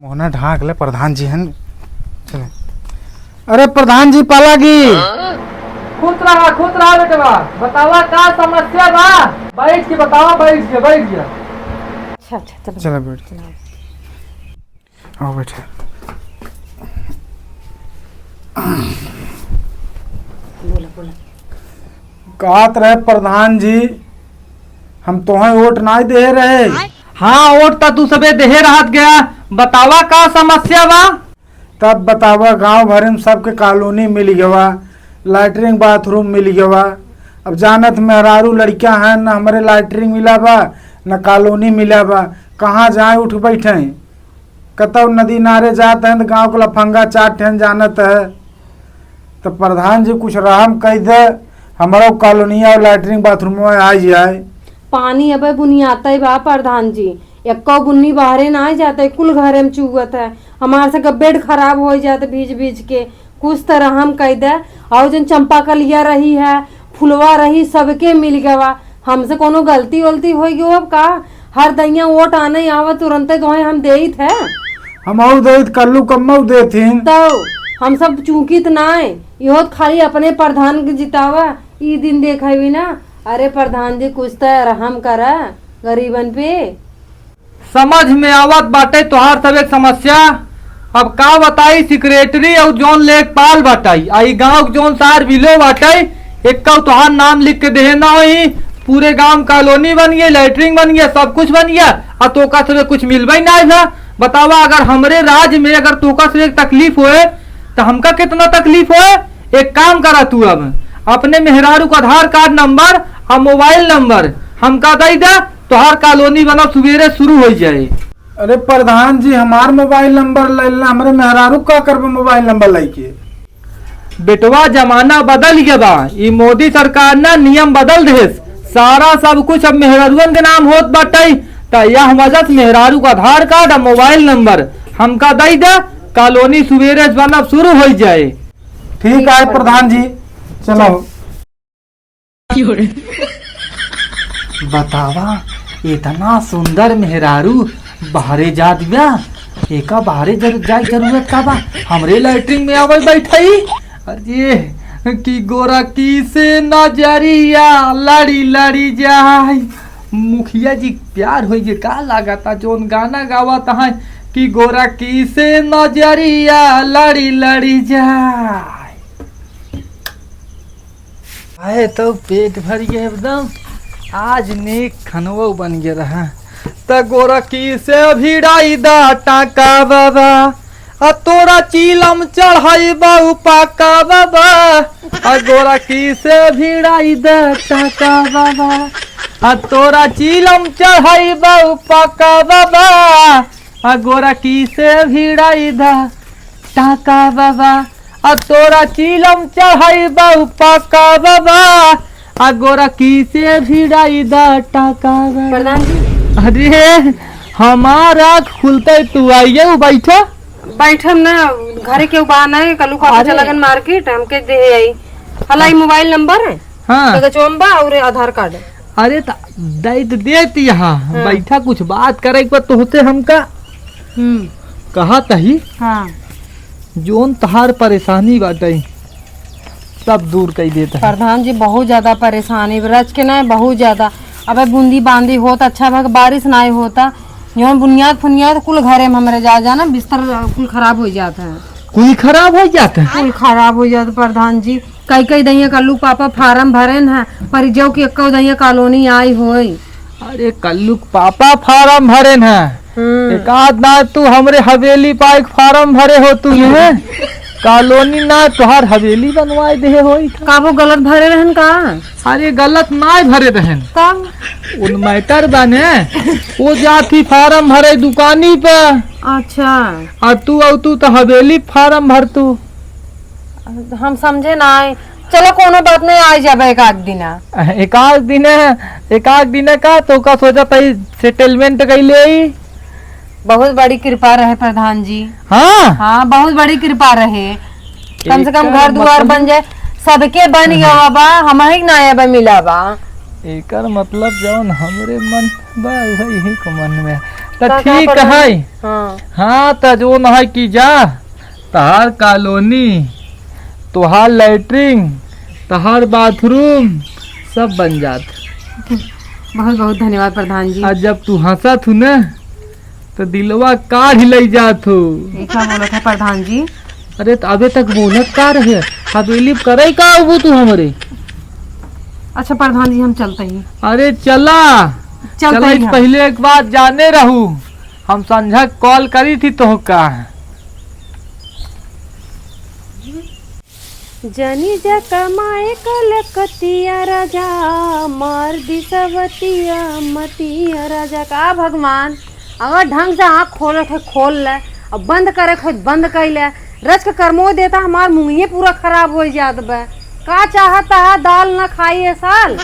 मोहना ढाक ले प्रधान जी हैं। चले अरे प्रधान जी पालागी खुद रहा बेटवा। बतावा का समस्या बा। बैठ के बतावा। बैठ गया। अच्छा चलो चलो बैठ आओ बैठे। बोला कहत रहे प्रधान जी हम तोहे वोट ना दे रहे। हाँ वोट तो तू सबे देहे रहत गया। बतावा का समस्या बा। तब बतावा गांव भर में सबके कॉलोनी मिल गवा, लैटरिन बाथरूम मिल गवा। अब जानत मेहरारू लड़कियां हैं न हमारे लैटरिन मिला बा न कॉलोनी मिला बा। कहाँ जाए उठ बैठे। कतौ नदी नारे जाते हैं तो गाँव को लफंगा चाट हैं जानत है। तो प्रधान जी कुछ रहम कह दे हमारा कॉलोनी और लैटरिन बाथरूम में आ जाए। पानी अब बुनियाता ही बा प्रधान जी। एक्को बुन्नी बाहरे ना आ जाता है, कुल घरे में चुगत है। हमारे से बेड खराब हो जाते भीज के। कुछ तरह हम कह दे और जन चंपा कलिया रही है, फुलवा रही, सबके मिल गवा। हमसे कोनो गलती वलती हो गई अब का। हर दैया वोट आने आवा तुरंत दोहे हम दे थे। हम दे कल्लू कम्मऊ देथिन तो हम सब चूकित ना इहो खाली अपने प्रधान के जितावा ई दिन देखेबी ना। अरे प्रधान जी कुछ तो रहम करा गरीबन पे। समझ में आवत बाटे तोहार सब एक समस्या। अब का बताई सेक्रेटरी और जोन लेखपाल बताई आई गांव जोन सार बिलो बाटे एक तोहार नाम लिख के देहे ना होई। पूरे गांव कॉलोनी बन गई, लैटरिन बन गया, सब कुछ बन गया और तोका से कुछ मिलवा ही ना था। बतावा अगर हमरे राज्य में अगर तोका से एक तकलीफ होए तो हमका कितना तकलीफ होए। एक काम करा तू अब अपने मेहरारू का आधार कार्ड नंबर और मोबाइल नंबर हमका दे दे। तोहार कॉलोनी बना सुबेरे शुरू हो जाए। अरे प्रधान जी हमार मोबाइल नंबर ले लेना, हमारे मेहरारू का करबे मोबाइल नंबर लेके। बेटवा जमाना बदल गया बा। ये मोदी सरकार ना नियम बदल दे। सारा सब कुछ अब मेहरारूअन के नाम होत बाटे। तो यह वजह से मेहरारू का आधार कार्ड और मोबाइल नंबर हमका दे दे। कॉलोनी सुबेरे बना शुरू हो जाए। ठीक है प्रधान जी चलो। बतावा इतना सुंदर मेहरारू बाहरे जा दिया। एका बाहरे जाए जरूरत का बा। हमरे लैटरिन में आवे बैठाई। अरे की गोरा की से नजरिया लड़ी लड़ी जाए। मुखिया जी प्यार हो गए का लागता जोन गाना गावत है कि गोरा की से नजरिया लड़ी लड़ी जाए। आए तो पेट भर गया एकदम। आज नेक खनवो बन गया रहा। त गोरा की से भिड़ाई दा टाका बाबा आ तोरा चीलम चढ़ाई बाऊ पाका बाबा। आ गोरा की से भिड़ाई दा टाका बाबा आ तोरा चीलम चढ़ाई बाऊ पाका बाबा। आ गोरा की से भिड़ाई दा टाका बाबा आ तोरा चीलम चढ़ाई बाऊ पाका बाबा। आ गोरा की से भिड़ाई दा टाका बाबा। प्रधान जी अरे हमारा खुलते तू आइए बैठो। बैठम ना घरे के बा नहीं कलू खा लगन मार्केट हमके दे आई। हलाई मोबाइल नंबर है हाँ चोंबा और आधार कार्ड। अरे देती यहाँ बैठा कुछ बात करे तोहते हमका कहा तही। हाँ जोन तहार परेशानी बाटे सब दूर कर देता है। प्रधान जी बहुत ज्यादा परेशानी रच के ना बहुत ज्यादा। अब बूंदी बांदी होता अच्छा भाग बारिश ना होता जो बुनियाद फुनियाद कुल घरे में हमारे जा जाना बिस्तर कुल खराब हो जाता है। कुल खराब हो जाता है। कुल खराब हो जाता प्रधान जी। कई दैया कल्लू पापा फार्म भरे है पर जो की एक दैया कॉलोनी आई होई। अरे कल्लू पापा फार्म भरे है। एक आध ना तू हमरे हवेली पाइक फार्म भरे हो तू है कॉलोनी ना तुहार हवेली बनवाए दे होई। का वो गलत भरे रहन का। अरे गलत ना भरे रहन कब उन मैटर बने वो जाती फार्म भरे दुकानी पे। अच्छा और तू तो हवेली फार्म भर तू। हम समझे ना। चलो कोनो बात नहीं आ जाबे एक आध दिन का तो का सोचा तई सेटलमेंट कैले। बहुत बड़ी कृपा रहे प्रधान जी। हाँ बहुत बड़ी कृपा रहे। कम से कम घर द्वार बन जाए सबके बन गया बा हमारे ना मिला बा। एकर मतलब जौन हमरे मन बा वही को मन में तो का ठीक प्रधान? है। हाँ हाँ तो जो न है कि जा तहार कॉलोनी, तुहार लैट्रिन, तहार बाथरूम सब बन जात। बहुत बहुत धन्यवाद प्रधान जी। और जब तू हंसत हूँ न तो दिलवा काढ़ ले जात हो। ये क्या बोला था प्रधान जी? अरे तो अबे तक बोलत का रहे, हवेली करे का वो तू हमरे। अच्छा प्रधान जी हम चलते ही। अरे चला चलते ही हम। पहले एक बात जाने रहू, हम संझा कॉल करी थी तो का जनी जा कमाए कलकतिया राजा, मार दी सवतिया मतिया राजा। का भगवान अगर ढंग से आँख खोले थे खोल ले, अब बंद करे थे बंद कर ले। रच के कर्मो देता हमार मुंह पूरा खराब हो जात बे। का चाहता है दाल न खाइए साल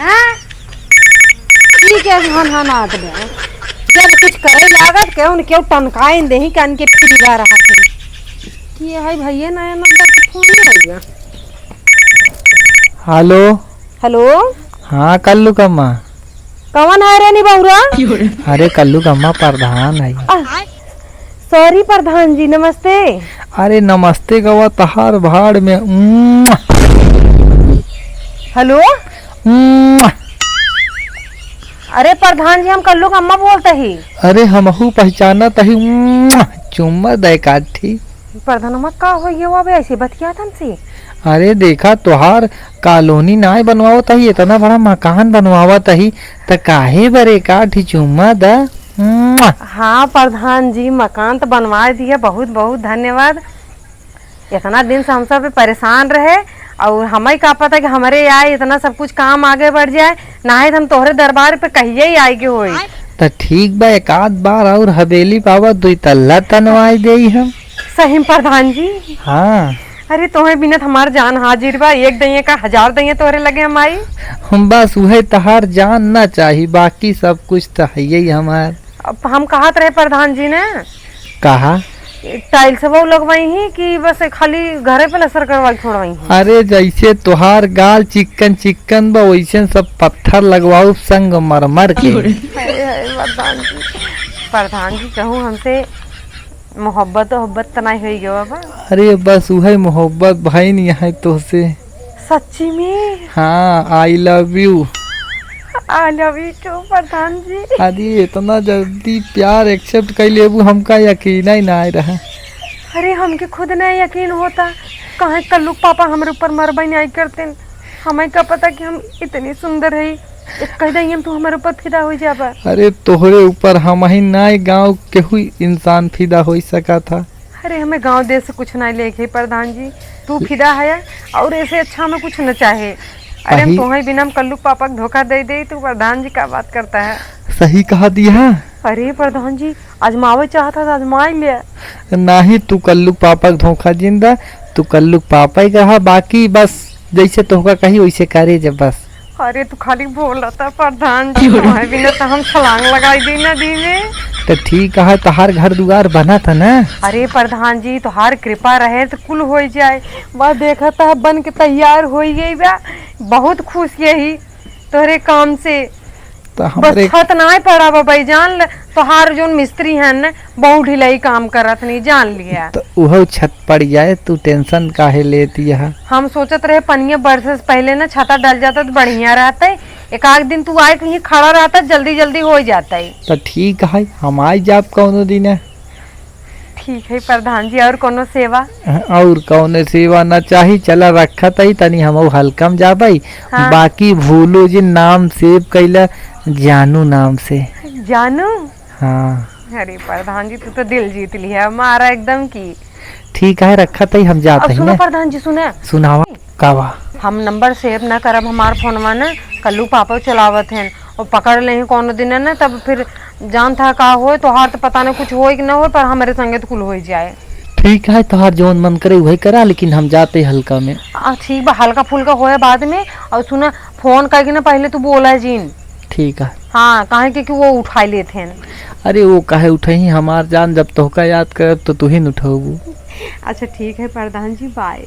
हैं? ई के हन आत बे। जब कुछ करे लागत केहू न केहू टनकाए देही कान के फिर जा रहा थे। ये है भैया नया नंबर पे फोन नहीं गया। हेलो। हेलो हाँ कल्लू कम्मा। कौन है रे नी बहुरा? अरे कल्लू कम्मा प्रधान है। सॉरी प्रधान जी नमस्ते। अरे नमस्ते गवा तहार भाड़ में। हेलो अरे प्रधान जी हम कल्लू का अम्मा बोलते ही। अरे हमहू पहचाना तही। चुम्मा दे काठी। प्रधान अम्मा का हो ये वो ऐसे बतिया हमसे। अरे देखा तुहार कॉलोनी नाय बनवाओ तही, इतना बड़ा मकान बनवावा तही त काहे बरे काठी चुम्मा दा। हाँ प्रधान जी मकान तो बनवा दिया, बहुत बहुत धन्यवाद। इतना दिन से हम सब परेशान रहे और हमें का पता कि हमारे आए इतना सब कुछ काम आगे बढ़ जाए, ना है हम तोहरे दरबार पे कहिए ही आएगी होई। त ठीक बा, एक आध बार और हवेली पावा दुई तल्ला तनवाई देई हम। सही में प्रधान जी। हाँ अरे तुम्हें बिना हमार जान हाजिर बा, एक दैया का 1000 दैया तोहरे लगे हम आई। हम बस उहे तहार जान ना चाहिए, बाकी सब कुछ तो है ही हमार। अब हम कहत रहे प्रधान जी ने कहा टाइल्स वो लगवाई ही कि बस खाली घरे पे लसर करवाई छोड़वाई ही? अरे जैसे तुहार गाल चिकन चिकन बा वैसे सब पत्थर लगवाओ संग मरमर के। प्रधान जी कहूँ हमसे मोहब्बत तो नहीं हुई गवा बा। अरे बस उहे मोहब्बत भाई नहीं है तुझसे। सच्ची में? हाँ I love you. I love you too Pradhan ji. अरे इतना जल्दी प्यार एक्सेप्ट कर लेबू, हमका यकीन ही ना आ रहा। अरे हमके खुद नहीं यकीन होता, कहे कल्लू पापा हमारे ऊपर मरबई नहीं करते। हमें क्या पता कि हम इतनी सुंदर है, कह देंगे हम तू हमारे ऊपर फिदा हो जाबा। अरे तोहरे ऊपर हम ही ना गाँव के हुई इंसान फिदा हो सका था। अरे हमें गांव देश से कुछ नहीं लेके प्रधान जी, तू फिदा है और ऐसे अच्छा हमें कुछ न चाहे। अरे हम तुम्हें बिना हम कल्लू पापा को धोखा दे तू प्रधान जी का बात करता है। सही कहा दिया। अरे प्रधान जी आजमावे चाहता था आजमा ही लिया। नहीं तू कल्लू पापा को धोखा जिंदा, तू कल्लू पापा ही कहा, बाकी बस जैसे तोहका कही वैसे करे जब बस। अरे तू खाली बोल रहा था प्रधान जी, तुम्हारे बिना तो हम छलांग लगाई दी नदी में। तो ठीक है, तहार घर दुआर बना था ना। अरे प्रधान जी तुहार कृपा रहे तो कुल हो जाए। बस देखा था बन के तैयार हो गई बा, बहुत खुश यही तोहरे काम से। तो बस हमारे छत ना पड़ा बाबा जान ल, तोहार जो मिस्त्री है न बहुत ढिलाई काम करत नहीं जान लिया। तो वह छत पड़ जाए, तू टेंशन काहे लेती है। हम सोचत रहे पनिया बरसे से पहले ना छता डल जाता तो बढ़िया रहता है, एक आध दिन तू आए कहीं खड़ा रहता जल्दी जल्दी हो जाता है। तो ठीक है, हम आई जाब कौनो दिन है। ठीक है प्रधान जी, और कोनो सेवा? और कौन सेवा न चाही, चला रखा तई तनी हम हल्कम जाबई। हाँ। बाकी भूलो जी नाम सेव कैला जानू नाम से। जानू? हाँ अरे प्रधान जी तू तो दिल जीत लिया हमारा एकदम की। ठीक है, रखा तई हम जाते अब हैं सुनो ना। प्रधान जी सुने, सुनावा कावा। हम नंबर सेव न करब हमार फोनवा न, कल्लू पापा चलावत हैं और पकड़ ले कोनो दिन है ना, तब फिर जान था का हो तो हार तो पता नहीं कुछ हो कि ना हो, पर हमारे संगे तो कुल हो जाए। ठीक है, तोहार जौन मन करे वही करा, लेकिन हम जाते हल्का में। ठीक बा, हल्का फुल्का होए बाद में। और सुना फोन करके ना पहले तू बोला जीन। ठीक है। हाँ कहे कि वो उठाई लेते हैं। अरे वो काहे उठही हमार जान, जब तोहका याद करब तो तू ही न उठाऊ। अच्छा ठीक है प्रधान जी, बाय।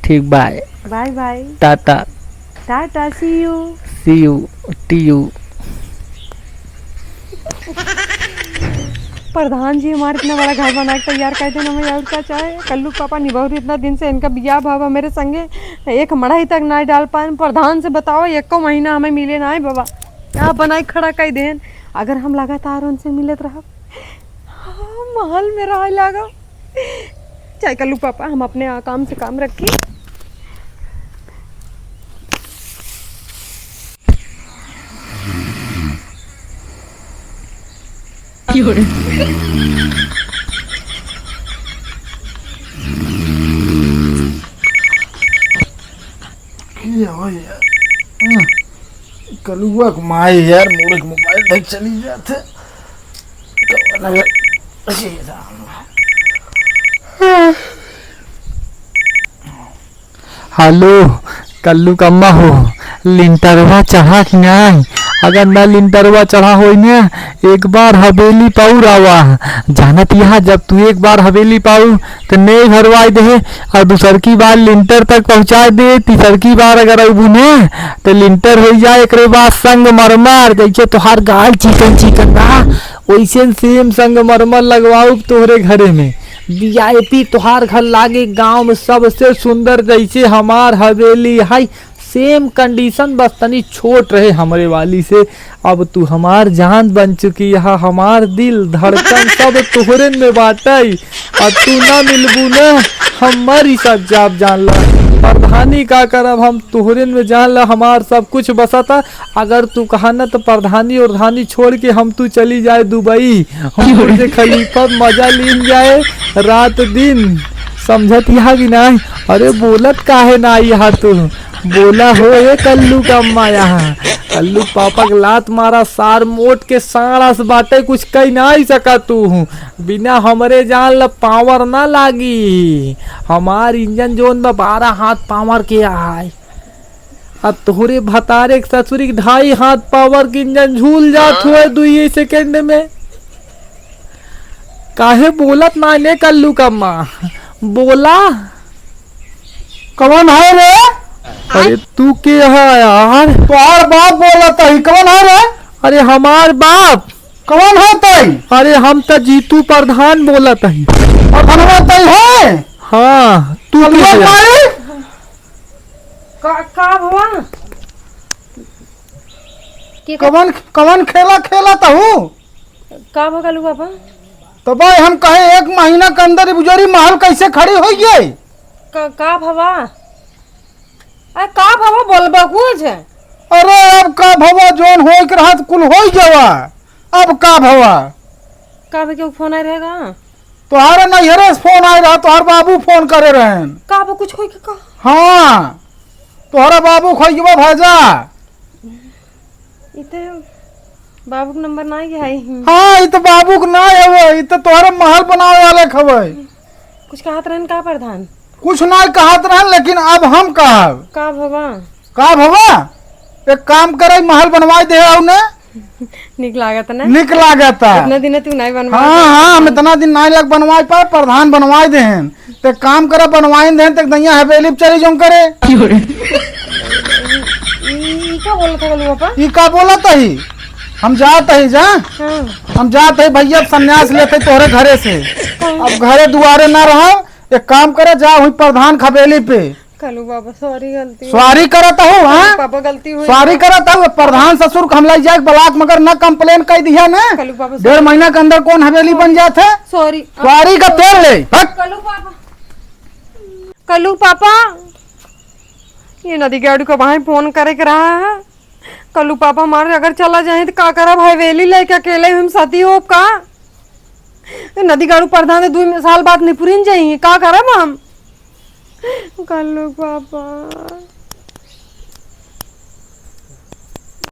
ठीक, bye bye bye, tata tata, see you. See you टी यू। प्रधान जी हमारे इतना बड़ा घर बना के तैयार कर देना, हमें और क्या चाहे। कल्लू पापा निभाऊ इतना दिन से इनका बियाह भाव मेरे संगे, एक मड़ाई तक ना डाल पाए। प्रधान से बताओ एक को महीना हमें मिले ना है बाबा, क्या बनाई खड़ा कर देन। अगर हम लगातार उनसे मिलत रह महल में रह लगा चाहे। कल्लू पापा हम अपने काम से काम रखी। कलुआ माए यार मोड़े के मोबाइल देख चली जाते। हेलो कल्लू कम्मा हो, लिंटरवा चढ़ा कि नहीं? अगर न लिंटरवा चढ़ा हो न, एक बार हवेली पाऊ रावा जानत यहाँ। जब तू एक बार हवेली पाऊ तो नहीं भरवाई दे, और दूसर की बार लिंटर तक पहुँचा दे। तीसर की बार अगर अबू ने तो लिंटर हो जाए। एक बाद संग मरमर जैसे तोहार गाल चिकन चिकन बा वैसे सेम संग मरमर लगवाऊ तोहरे घरे में। वीआईपी तोहार घर लागे गांव में सबसे सुंदर, जैसे हमार हवेली है सेम कंडीशन, बस तनी छोट रहे हमरे वाली से। अब तू हमार जान बन चुकी है, हमार दिल धड़कन सब तोहरे में बाटई। और तू ना मिलबू न हमारी सब जाप जान ला। प्रधानी का करब हम तोहरे में जान ला, हमार सब कुछ बसता। अगर तू कहा न तो प्रधानी और धानी छोड़ के हम तू चली जाए दुबई, हम बुर्ज खलीफा मजा लीन जाए रात दिन। समझत यहाँ कि नहीं? अरे बोलत काहे ना यहाँ तू बोला हो ये कल्लू का अम्मा यहाँ। कल्लू पापा के लात मारा सार मोट के सारा से बाटे कुछ कही ना ही सका तू। बिना हमरे जान ल पावर ना लागी। हमार इंजन जोन में 12 हाथ पावर के आए, अब तोहरे भतारे के ससुरी 2.5 हाथ पावर के इंजन झूल जात हुए 2 सेकेंड में। काहे बोलत ना ने कल्लू का अम्मा बोला। कौन है रे? अरे तू के है यार? तोहार बाप बोला तही। कौन है रे? अरे हमार बाप। कौन है तही? अरे हम तो जीतू प्रधान बोला तही। और धनवा तही है? हाँ तू के है? का हुआ? कवन खेला खेला तहू? का भा कल्लू पापा? तो भाई हम कहे 1 महीना के अंदर बुजुर्ग महल कैसे खड़ी हो गई? का भवा? अरे का भवा बोलबा कुछ? अरे अब का भवा जोन हो के रहत कुल हो जावा। अब का भवा? का भा के फोन आ रहेगा? तोहारे नैहरे से फोन आए रहा, तोहार बाबू फोन करे रहन। का भा कुछ होई के का? हाँ तोहरा बाबू खोजबा भेजा। इते बाबू के नंबर ना है। हाँ इ तो बाबू के ना है, इ तो तोहरे महल बनावे वाले खबे। कुछ कहत रहन का प्रधान? कुछ ना कहत रहन, लेकिन अब हम कहब। का भवा? का भवा? एक काम करे महल बनवाई दे औने। निक लागत ना? निक लागत इतना दिन तू नहीं बनवा। हाँ हम इतना दिन नहीं लग बनवाई पाए, प्रधान बनवाई देहन। ते काम करे बनवाई देहन, तक दैया हवेली पे चली जाऊं करे। ई का बोलत है कल्लू पापा? ई का बोलत ही? हम जात ही जा। हाँ। हम जात है भैया संन्यास लेते तोहरे घरे से। अब घरे दुआरे ना रहो, एक काम करे जा हुई प्रधान हवेली पे। कल्लू पापा सॉरी गलती। सॉरी करत हूँ। हाँ पापा गलती हुई। सॉरी करत हूँ। प्रधान ससुर को हम ले जाए ब्लॉक मगर न कंप्लेन कर दिया ना। कल्लू पापा 1.5 महीना के अंदर कौन हवेली बन जाते? सॉरी। सॉरी का तेल ले। कल्लू पापा, कल्लू पापा ये नदी गाड़ी को भाई फोन करे के रहा है। कल्लू पापा मारे अगर चला जाए तो का करा भाई? वेली लेके अकेले हम साथी हो का? नदी गाड़ू प्रधान 2 साल बाद निपुरिन जाइए का करब हम? कल्लू पापा